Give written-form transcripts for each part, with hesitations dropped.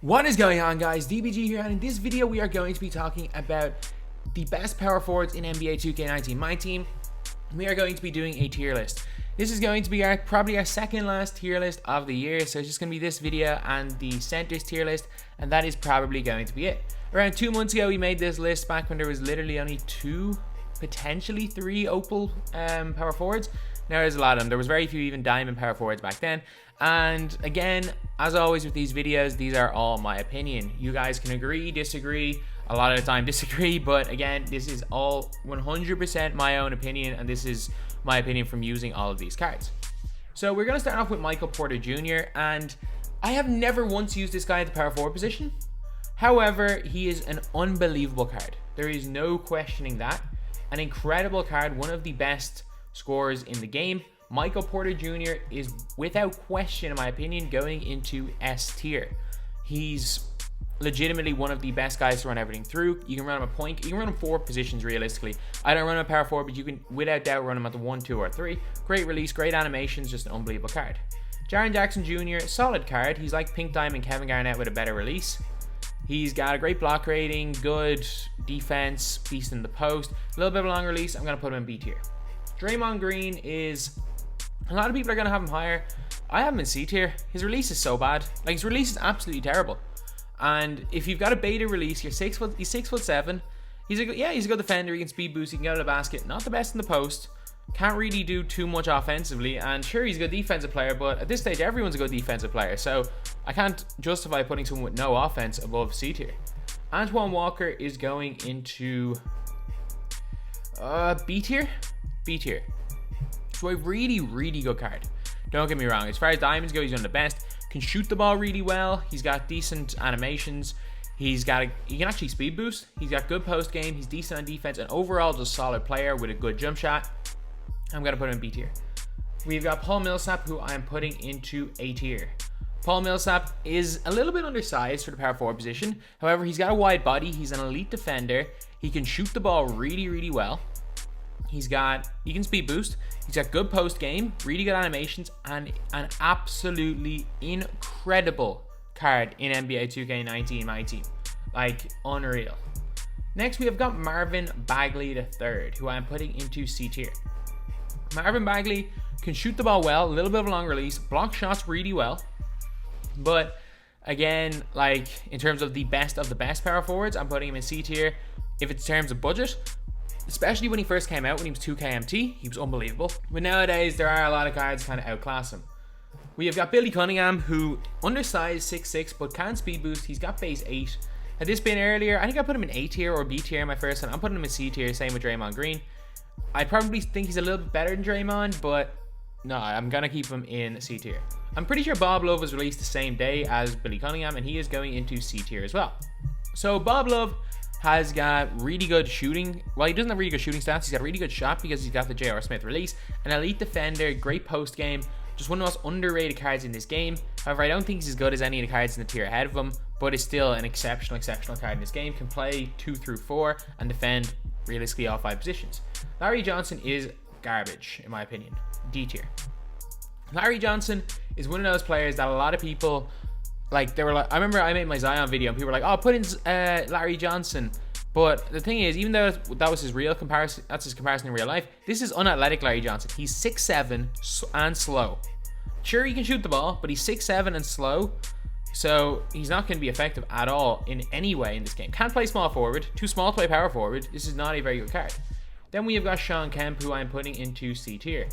What is going on, guys? DBG here, and in this video we are going to be talking about the best power forwards in NBA 2K19 MyTEAM. We are going to be doing a tier list. This is going to be probably our second last tier list of the year, so it's just going to be this video and the centers tier list, and that is probably going to be it. Around 2 months ago we made this list back when there was literally only 2, potentially 3 opal power forwards. Now there's a lot of them. There was very few even diamond power forwards back then. And again, as always with these videos, these are all my opinion. You guys can agree, disagree, a lot of the time disagree, but again, this is all 100% my own opinion, and this is my opinion from using all of these cards. So we're going to start off with Michael Porter Jr., and I have never once used this guy at the power forward position. However, he is an unbelievable card. There is no questioning that. An incredible card, one of the best scorers in the game. Michael Porter Jr. is without question, in my opinion, going into S tier. He's legitimately one of the best guys to run everything through. You can run him a point, you can run him 4 positions realistically. I don't run him a power forward, but you can without doubt run him at the 1, 2, or 3. Great release, great animations, just an unbelievable card. Jaren Jackson Jr., solid card. He's like Pink Diamond Kevin Garnett with a better release. He's got a great block rating, good defense, beast in the post. A little bit of a long release, I'm going to put him in B tier. Draymond Green is... a lot of people are going to have him higher. I have him in C tier. His release is so bad. Like, his release is absolutely terrible. And if you've got a beta release, he's 6'7". He's a good defender. He can speed boost. He can get out of the basket. Not the best in the post. Can't really do too much offensively. And sure, he's a good defensive player, but at this stage, everyone's a good defensive player. So I can't justify putting someone with no offense above C tier. Antoine Walker is going into B tier. B tier. So a really good card. Don't get me wrong. As far as diamonds go, he's one of the best. Can shoot the ball really well. He's got decent animations. He can actually speed boost. He's got good post game. He's decent on defense, and overall just a solid player with a good jump shot. I'm gonna put him in B tier. We've got Paul Millsap, who I'm putting into A tier. Paul Millsap is a little bit undersized for the power forward position. However, he's got a wide body. He's an elite defender. He can shoot the ball really well. He can speed boost. He's got good post game, really good animations, and an absolutely incredible card in NBA 2K19 MyTEAM. Like, unreal. Next, we have got Marvin Bagley III, who I'm putting into C tier. Marvin Bagley can shoot the ball well, a little bit of a long release, block shots really well. But again, like, in terms of the best power forwards, I'm putting him in C tier. If it's in terms of budget, especially when he first came out, when he was 2K MT, he was unbelievable. But nowadays, there are a lot of cards kind of outclass him. We have got Billy Cunningham, who undersized 6'6", but can speed boost. He's got base 8. Had this been earlier, I think I put him in A tier or B tier my first time. I'm putting him in C tier, same with Draymond Green. I probably think he's a little bit better than Draymond, but no, I'm going to keep him in C tier. I'm pretty sure Bob Love was released the same day as Billy Cunningham, and he is going into C tier as well. So Bob Love has got really good shooting. Well, he doesn't have really good shooting stats. He's got a really good shot because he's got the J.R. Smith release. An elite defender, great post game. Just one of the most underrated cards in this game. However, I don't think he's as good as any of the cards in the tier ahead of him, but is still an exceptional card in this game. Can play 2 through 4 and defend realistically all 5 positions. Larry Johnson is garbage, in my opinion. D tier. Larry Johnson is one of those players that a lot of people... like, they were like, I remember I made my Zion video and people were like, oh, put in Larry Johnson. But the thing is, even though that was his real comparison, that's his comparison in real life, this is unathletic Larry Johnson. He's 6'7" and slow. Sure, he can shoot the ball, but he's 6'7" and slow. So he's not going to be effective at all in any way in this game. Can't play small forward, too small to play power forward. This is not a very good card. Then we have got Sean Kemp, who I'm putting into C tier.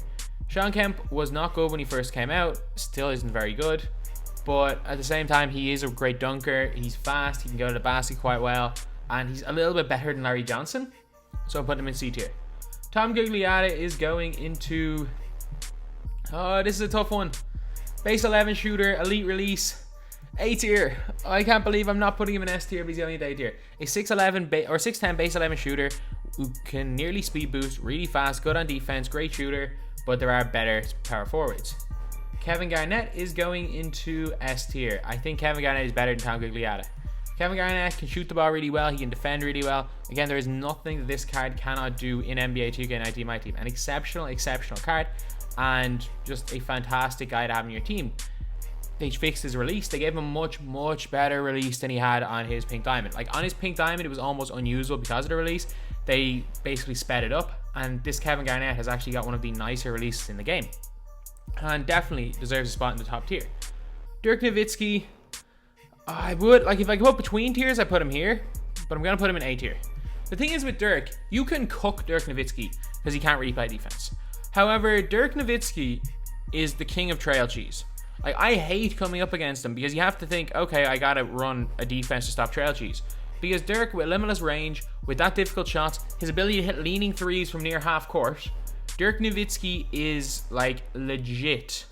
Sean Kemp was not good when he first came out, still isn't very good. But at the same time, he is a great dunker. He's fast. He can go to the basket quite well. And he's a little bit better than Larry Johnson. So I'm putting him in C tier. Tom Gugliotta is going into... oh, this is a tough one. Base 11 shooter, elite release, A tier. I can't believe I'm not putting him in S tier, but he's only in A tier. A 6'11 or 6'10 base 11 shooter who can nearly speed boost, really fast, good on defense, great shooter. But there are better power forwards. Kevin Garnett is going into S tier. I think Kevin Garnett is better than Tom Gugliotta. Kevin Garnett can shoot the ball really well. He can defend really well. Again, there is nothing that this card cannot do in NBA 2K19 MyTEAM. An exceptional card, and just a fantastic guy to have in your team. they fixed his release. They gave him a much better release than he had on his Pink Diamond. Like on his Pink Diamond, it was almost unusable because of the release. They basically sped it up, and this Kevin Garnett has actually got one of the nicer releases in the game, and definitely deserves a spot in the top tier. Dirk Nowitzki, I would, like, if I could put between tiers, I put him here, but I'm gonna put him in A tier. The thing is with Dirk, you can cook Dirk Nowitzki because he can't really play defense. However, Dirk Nowitzki is the king of trail cheese. Like, I hate coming up against him because you have to think, okay, I gotta run a defense to stop trail cheese. Because Dirk, with limitless range, with that difficult shots, his ability to hit leaning threes from near half court, Dirk Nowitzki is like legit.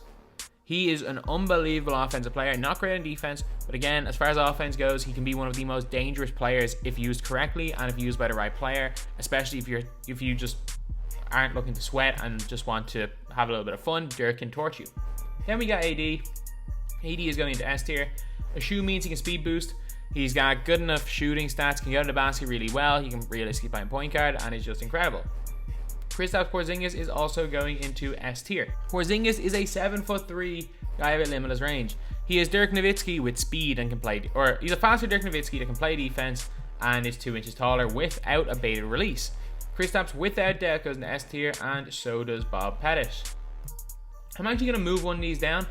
He is an unbelievable offensive player, not great on defense, but again, as far as offense goes, he can be one of the most dangerous players if used correctly and if used by the right player, especially if you just aren't looking to sweat and just want to have a little bit of fun. Dirk can torch you. Then we got AD. AD is going into S tier. A shoe means he can speed boost. He's got good enough shooting stats, can go to the basket really well. He can realistically play point guard, and is just incredible. Kristaps Porzingis is also going into S tier. Porzingis is a 7'3" guy with limitless range. He is Dirk Nowitzki with speed and can play, or he's a faster Dirk Nowitzki that can play defense and is 2 inches taller without a baited release. Kristaps without doubt goes into S tier, and so does Bob Pettit. I'm actually going to move one of these down.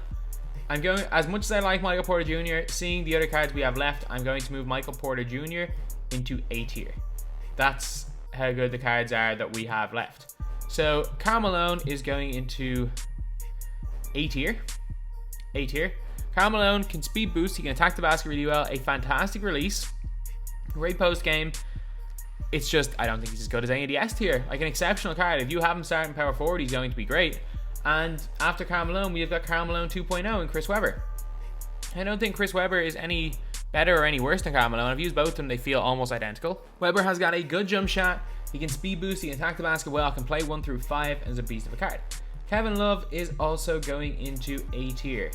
I'm going, as much as I like Michael Porter Jr., seeing the other cards we have left, I'm going to move Michael Porter Jr. into A tier. That's how good the cards are that we have left. So Karl Malone is going into A tier. A tier. Karl Malone can speed boost. He can attack the basket really well. A fantastic release. Great post game. It's just, I don't think he's as good as any of the S tier. Like an exceptional card. If you have him starting power forward, he's going to be great. And after Karl Malone, we've got Karl Malone 2.0 and Chris Webber. I don't think Chris Webber is any better or any worse than Karl Malone. I've used both of them, they feel almost identical. Webber has got a good jump shot. He can speed boost, he can attack the basket well, can play 1 through 5, and is a beast of a card. Kevin Love is also going into A tier.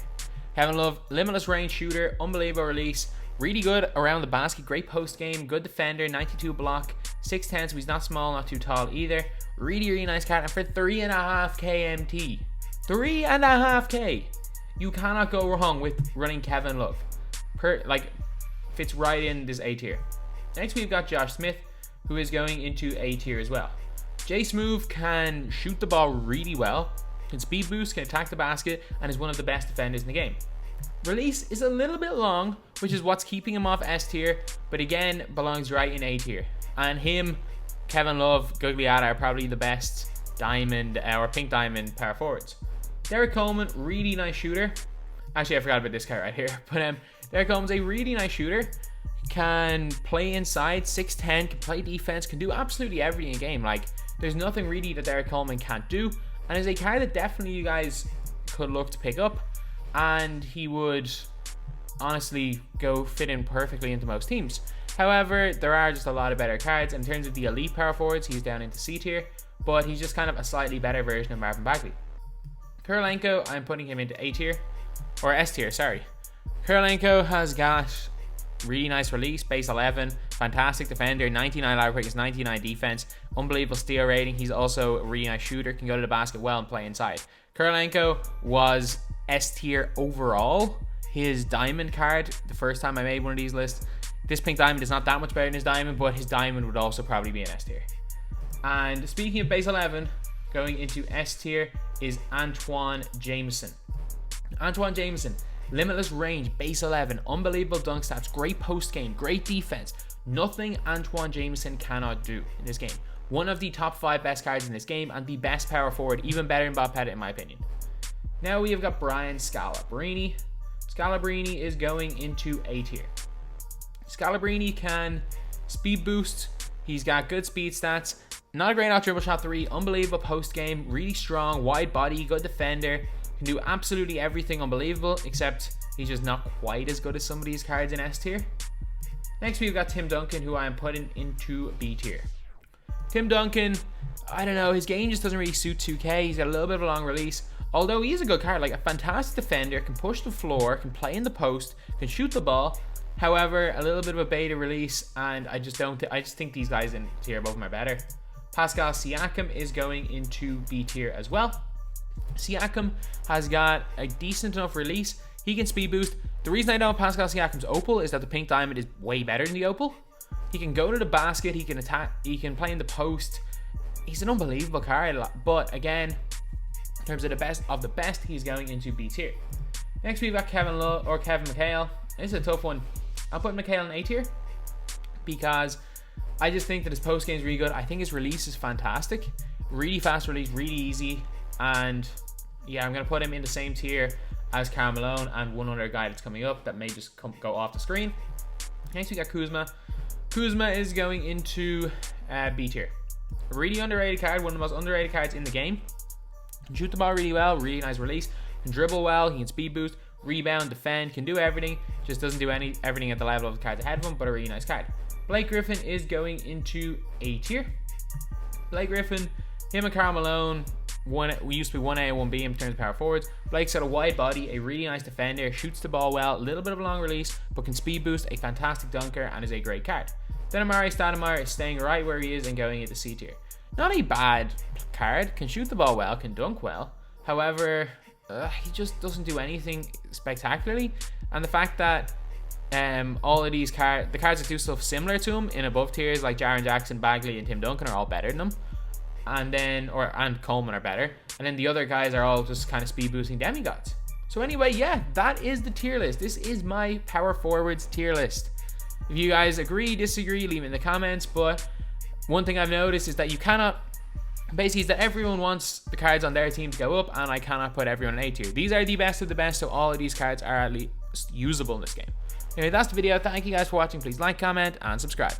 Kevin Love, limitless range shooter, unbelievable release, really good around the basket, great post game, good defender, 92 block, 6'10", so he's not small, not too tall either. Really nice card, and for 3.5k MT. 3.5k! You cannot go wrong with running Kevin Love. Fits right in this A tier. Next we've got Josh Smith, who is going into A tier as well. Jay Smoove can shoot the ball really well, can speed boost, can attack the basket, and is one of the best defenders in the game. Release is a little bit long, which is what's keeping him off S tier, but again, belongs right in A tier. And him, Kevin Love, Gugliotta are probably the best diamond or pink diamond power forwards. Derek Coleman, really nice shooter. Actually, I forgot about this guy right here. But Derek Coleman's a really nice shooter. Can play inside, 6'10", can play defense, can do absolutely everything in a game. Like, there's nothing really that Derek Coleman can't do. And is a card that definitely you guys could look to pick up. And he would honestly go fit in perfectly into most teams. However, there are just a lot of better cards. In terms of the elite power forwards, he's down into C tier. But he's just kind of a slightly better version of Marvin Bagley. Kurylenko, I'm putting him into A tier. Or S tier, sorry. Kurylenko has got really nice release, base 11, fantastic defender, 99 ladder quickness, 99 defense, unbelievable steal rating. He's also a really nice shooter, can go to the basket well and play inside. Kurylenko was S tier overall. His diamond card, the first time I made one of these lists, this pink diamond is not that much better than his diamond, but his diamond would also probably be an S tier. And speaking of base 11, going into S tier is Antoine Jameson. Antoine Jameson, limitless range, base 11, unbelievable dunk stats, great post game, great defense. Nothing Antoine Jameson cannot do in this game. One of the top 5 best cards in this game and the best power forward, even better than Bob Pettit in my opinion. Now we have got Brian Scalabrine. Scalabrine is going into A tier. Scalabrine can speed boost. He's got good speed stats. Not a great out dribble shot 3. Unbelievable post game. Really strong. Wide body. Good defender. Can do absolutely everything unbelievable, except he's just not quite as good as some of these cards in S tier. Next we've got Tim Duncan, who I'm putting into B tier. Tim Duncan, I don't know, his game just doesn't really suit 2K. He's got a little bit of a long release. Although he is a good card, like a fantastic defender, can push the floor, can play in the post, can shoot the ball. However, a little bit of a beta release, and I just think these guys in tier above him are better. Pascal Siakam is going into B tier as well. Siakam has got a decent enough release. He can speed boost. The reason I don't have Pascal Siakam's Opal is that the pink diamond is way better than the Opal. He can go to the basket, he can attack, he can play in the post. He's an unbelievable card, but again, in terms of the best, he's going into B tier. Next we've got Kevin McHale. This is a tough one. I'll put McHale in A tier because I just think that his post game is really good. I think his release is fantastic. Really fast release, really easy. And yeah, I'm going to put him in the same tier as Karl Malone and one other guy that's coming up that may just go off the screen. Next we got Kuzma. Kuzma is going into B tier. A really underrated card, one of the most underrated cards in the game. Can shoot the ball really well, really nice release. Can dribble well, he can speed boost, rebound, defend, can do everything. Just doesn't do everything at the level of the cards ahead of him, but a really nice card. Blake Griffin is going into A tier. Blake Griffin, him and Karl Malone, we used to be 1A and 1B in terms of power forwards. Blake's got a wide body, a really nice defender, shoots the ball well, a little bit of a long release, but can speed boost, a fantastic dunker, and is a great card. Then Amari Stoudemire is staying right where he is and going into C tier. Not a bad card, can shoot the ball well, can dunk well. However, he just doesn't do anything spectacularly. And the fact that all of these the cards that do stuff similar to him in above tiers like Jaren Jackson, Bagley, and Tim Duncan are all better than him. And Coleman are better. And then the other guys are all just kind of speed boosting demigods. So anyway, yeah, that is the tier list. This is my power forwards tier list. If you guys agree, disagree, leave it in the comments. But one thing I've noticed is that you cannot, basically, is that everyone wants the cards on their team to go up, and I cannot put everyone in A tier. These are the best of the best, so all of these cards are at least usable in this game. Anyway, that's the video. Thank you guys for watching. Please like, comment, and subscribe.